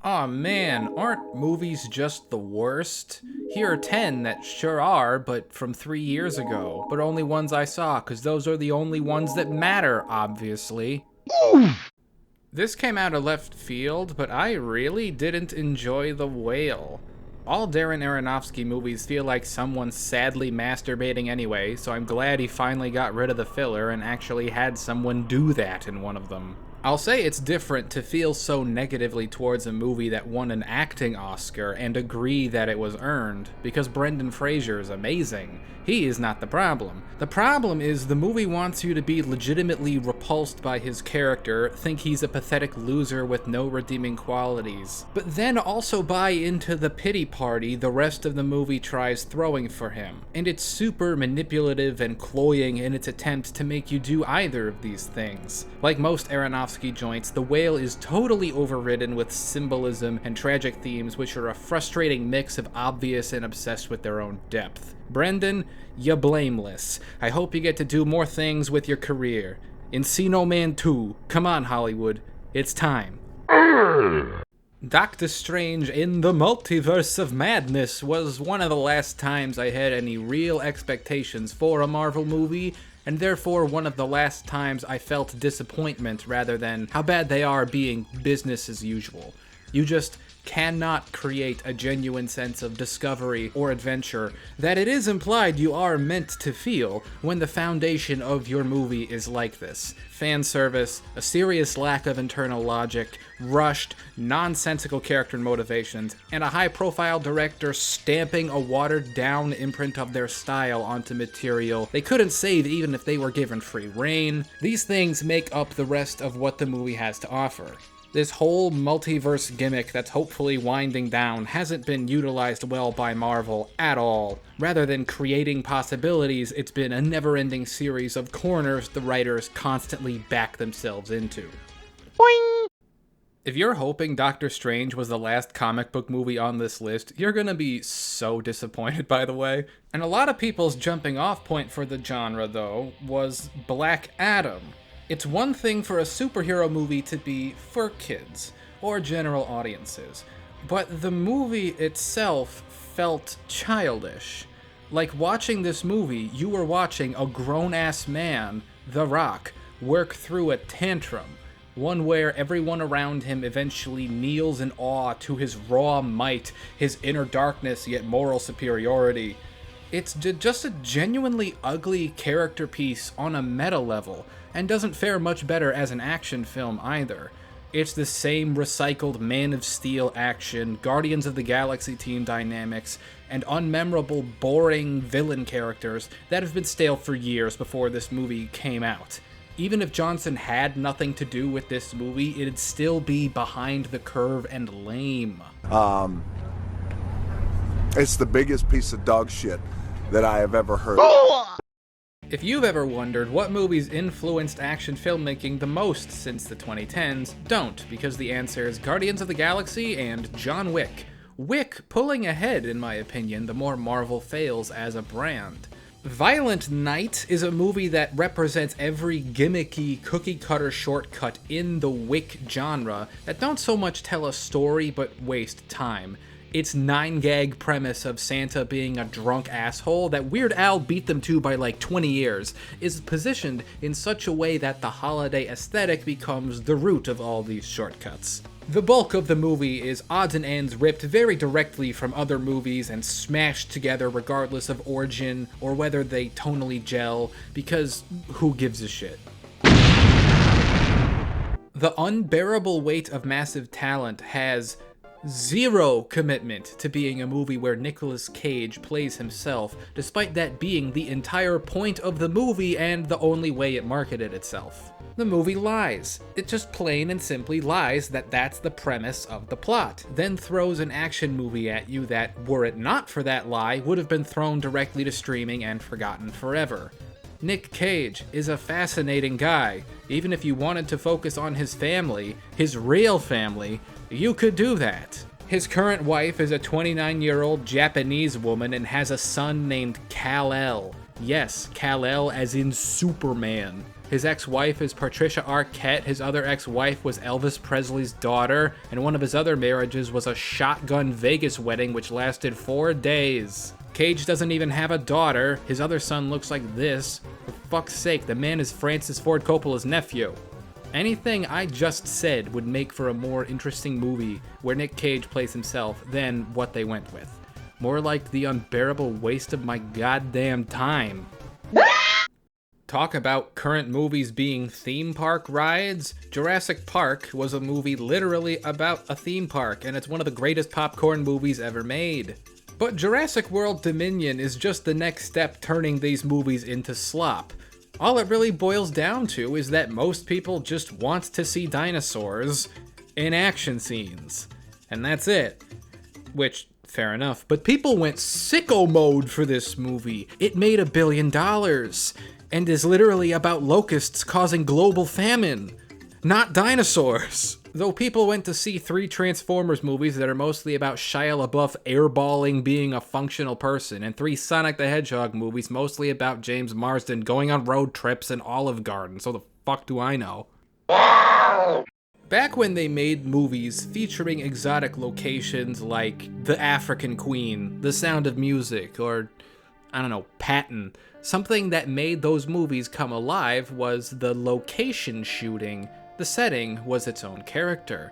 Aw man, aren't movies just the worst? Here are 10 that sure are, but from 3 years ago. But only ones I saw, cause those are the only ones that matter, obviously. This came out of left field, but I really didn't enjoy The Whale. All Darren Aronofsky movies feel like someone's sadly masturbating anyway, so I'm glad he finally got rid of the filler and actually had someone do that in one of them. I'll say it's different to feel so negatively towards a movie that won an acting Oscar and agree that it was earned, because Brendan Fraser is amazing. He is not the problem. The problem is the movie wants you to be legitimately repulsed by his character, think he's a pathetic loser with no redeeming qualities, but then also buy into the pity party the rest of the movie tries throwing for him. And it's super manipulative and cloying in its attempt to make you do either of these things. Like most Aronofsky joints, The Whale is totally overridden with symbolism and tragic themes which are a frustrating mix of obvious and obsessed with their own depth. Brendan, you're blameless. I hope you get to do more things with your career. Encino Man 2, come on Hollywood, it's time. Doctor Strange in the Multiverse of Madness was one of the last times I had any real expectations for a Marvel movie, and therefore one of the last times I felt disappointment rather than how bad they are being business as usual. You just cannot create a genuine sense of discovery or adventure that it is implied you are meant to feel when the foundation of your movie is like this. Fan service, a serious lack of internal logic, rushed, nonsensical character motivations, and a high-profile director stamping a watered-down imprint of their style onto material they couldn't save even if they were given free rein. These things make up the rest of what the movie has to offer. This whole multiverse gimmick that's hopefully winding down hasn't been utilized well by Marvel at all. Rather than creating possibilities, it's been a never-ending series of corners the writers constantly back themselves into. Boing! If you're hoping Doctor Strange was the last comic book movie on this list, you're gonna be so disappointed, by the way. And a lot of people's jumping off point for the genre, though, was Black Adam. It's one thing for a superhero movie to be for kids, or general audiences, but the movie itself felt childish. Like watching this movie, you were watching a grown-ass man, The Rock, work through a tantrum, one where everyone around him eventually kneels in awe to his raw might, his inner darkness yet moral superiority. It's just a genuinely ugly character piece on a meta level, and doesn't fare much better as an action film either. It's the same recycled Man of Steel action, Guardians of the Galaxy team dynamics, and unmemorable, boring villain characters that have been stale for years before this movie came out. Even if Johnson had nothing to do with this movie, it'd still be behind the curve and lame. It's the biggest piece of dog shit that I have ever heard. If you've ever wondered what movies influenced action filmmaking the most since the 2010s, don't, because the answer is Guardians of the Galaxy and John Wick. Wick pulling ahead, in my opinion, the more Marvel fails as a brand. Violent Night is a movie that represents every gimmicky, cookie-cutter shortcut in the Wick genre that don't so much tell a story but waste time. Its 9-gag premise of Santa being a drunk asshole that Weird Al beat them to by like 20 years is positioned in such a way that the holiday aesthetic becomes the root of all these shortcuts. The bulk of the movie is odds and ends ripped very directly from other movies and smashed together regardless of origin or whether they tonally gel, because who gives a shit? The Unbearable Weight of Massive Talent has zero commitment to being a movie where Nicolas Cage plays himself, despite that being the entire point of the movie and the only way it marketed itself. The movie lies. It just plain and simply lies that that's the premise of the plot, then throws an action movie at you that, were it not for that lie, would have been thrown directly to streaming and forgotten forever. Nick Cage is a fascinating guy. Even if you wanted to focus on his family, his real family, you could do that. His current wife is a 29-year-old Japanese woman and has a son named Kal-El. Yes, Kal-El as in Superman. His ex-wife is Patricia Arquette, his other ex-wife was Elvis Presley's daughter, and one of his other marriages was a shotgun Vegas wedding which lasted 4 days. Cage doesn't even have a daughter, his other son looks like this. For fuck's sake, the man is Francis Ford Coppola's nephew. Anything I just said would make for a more interesting movie where Nick Cage plays himself than what they went with. More like the unbearable waste of my goddamn time. Talk about current movies being theme park rides. Jurassic Park was a movie literally about a theme park, and it's one of the greatest popcorn movies ever made. But Jurassic World Dominion is just the next step turning these movies into slop. All it really boils down to is that most people just want to see dinosaurs in action scenes. And that's it. Which, fair enough. But people went sicko mode for this movie. It made $1 billion and is literally about locusts causing global famine, not dinosaurs. Though people went to see 3 Transformers movies that are mostly about Shia LaBeouf airballing being a functional person, and 3 Sonic the Hedgehog movies mostly about James Marsden going on road trips in Olive Garden, so the fuck do I know? Back when they made movies featuring exotic locations like The African Queen, The Sound of Music, or, I don't know, Patton, something that made those movies come alive was the location shooting. The setting was its own character.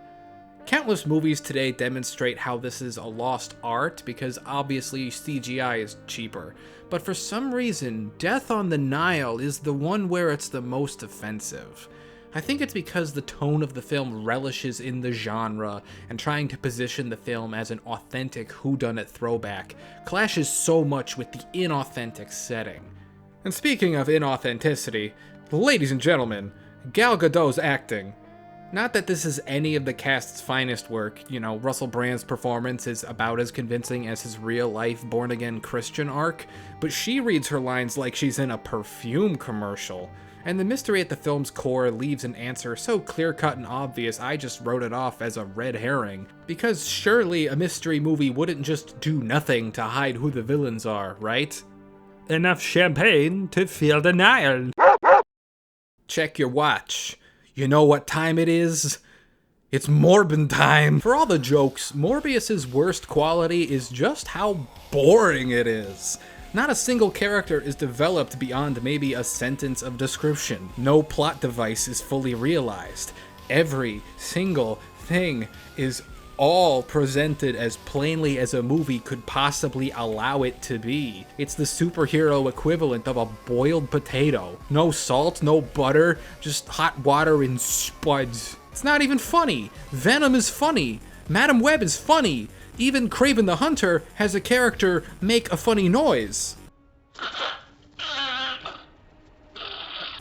Countless movies today demonstrate how this is a lost art because obviously CGI is cheaper, but for some reason, Death on the Nile is the one where it's the most offensive. I think it's because the tone of the film relishes in the genre, and trying to position the film as an authentic whodunit throwback clashes so much with the inauthentic setting. And speaking of inauthenticity, ladies and gentlemen, Gal Gadot's acting. Not that this is any of the cast's finest work, you know, Russell Brand's performance is about as convincing as his real-life born-again Christian arc, but she reads her lines like she's in a perfume commercial. And the mystery at the film's core leaves an answer so clear-cut and obvious I just wrote it off as a red herring. Because surely a mystery movie wouldn't just do nothing to hide who the villains are, right? Enough champagne to fill the Nile. Check your watch. You know what time it is? It's Morbin time. For all the jokes, Morbius's worst quality is just how boring it is. Not a single character is developed beyond maybe a sentence of description. No plot device is fully realized. Every single thing is all presented as plainly as a movie could possibly allow it to be. It's the superhero equivalent of a boiled potato. No salt, no butter, just hot water and spuds. It's not even funny. Venom is funny. Madam Web is funny. Even Kraven the Hunter has a character make a funny noise.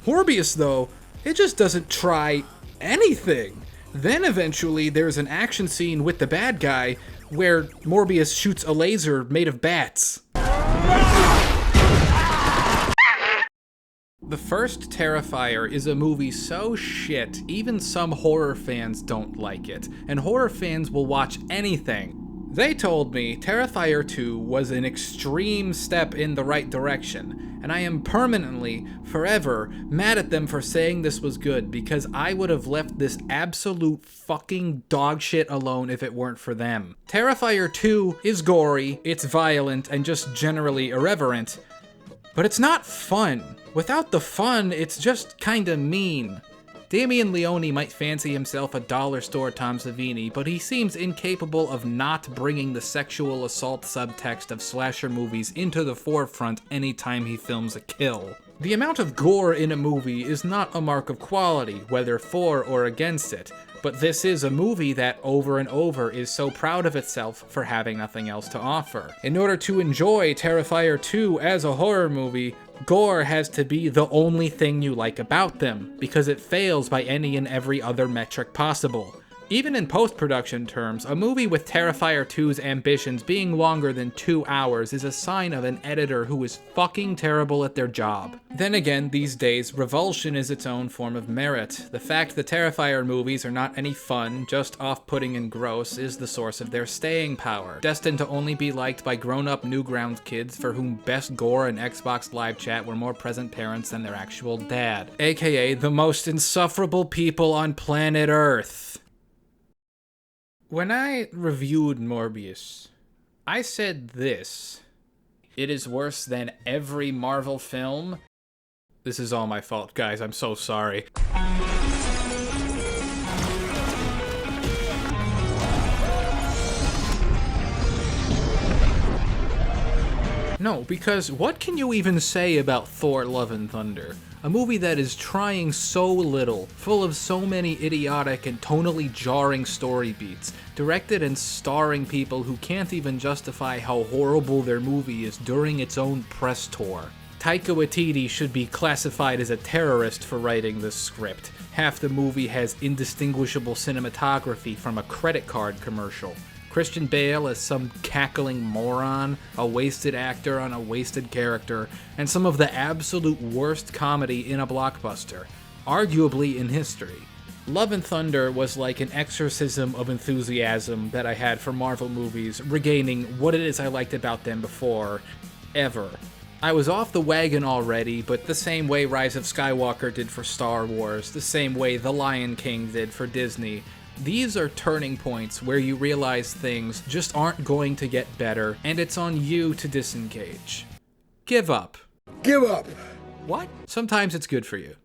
Morbius, though, it just doesn't try anything. Then eventually there's an action scene with the bad guy where Morbius shoots a laser made of bats. The first Terrifier is a movie so shit, even some horror fans don't like it, and horror fans will watch anything. They told me Terrifier 2 was an extreme step in the right direction, and I am permanently, forever, mad at them for saying this was good because I would have left this absolute fucking dog shit alone if it weren't for them. Terrifier 2 is gory, it's violent, and just generally irreverent, but it's not fun. Without the fun, it's just kinda mean. Damien Leone might fancy himself a dollar store Tom Savini, but he seems incapable of not bringing the sexual assault subtext of slasher movies into the forefront anytime he films a kill. The amount of gore in a movie is not a mark of quality, whether for or against it, but this is a movie that over and over is so proud of itself for having nothing else to offer. In order to enjoy Terrifier 2 as a horror movie, gore has to be the only thing you like about them, because it fails by any and every other metric possible. Even in post-production terms, a movie with Terrifier 2's ambitions being longer than 2 hours is a sign of an editor who is fucking terrible at their job. Then again, these days, revulsion is its own form of merit. The fact the Terrifier movies are not any fun, just off-putting and gross, is the source of their staying power, destined to only be liked by grown-up Newgrounds kids for whom Best Gore and Xbox Live Chat were more present parents than their actual dad, aka the most insufferable people on planet Earth. When I reviewed Morbius, I said this: it is worse than every Marvel film. This is all my fault, guys, I'm so sorry. No, because what can you even say about Thor: Love and Thunder? A movie that is trying so little, full of so many idiotic and tonally jarring story beats, directed and starring people who can't even justify how horrible their movie is during its own press tour. Taika Waititi should be classified as a terrorist for writing this script. Half the movie has indistinguishable cinematography from a credit card commercial. Christian Bale as some cackling moron, a wasted actor on a wasted character, and some of the absolute worst comedy in a blockbuster, arguably in history. Love and Thunder was like an exorcism of enthusiasm that I had for Marvel movies, regaining what it is I liked about them before, ever. I was off the wagon already, but the same way Rise of Skywalker did for Star Wars, the same way The Lion King did for Disney, these are turning points where you realize things just aren't going to get better, and it's on you to disengage. Give up. Give up! What? Sometimes it's good for you.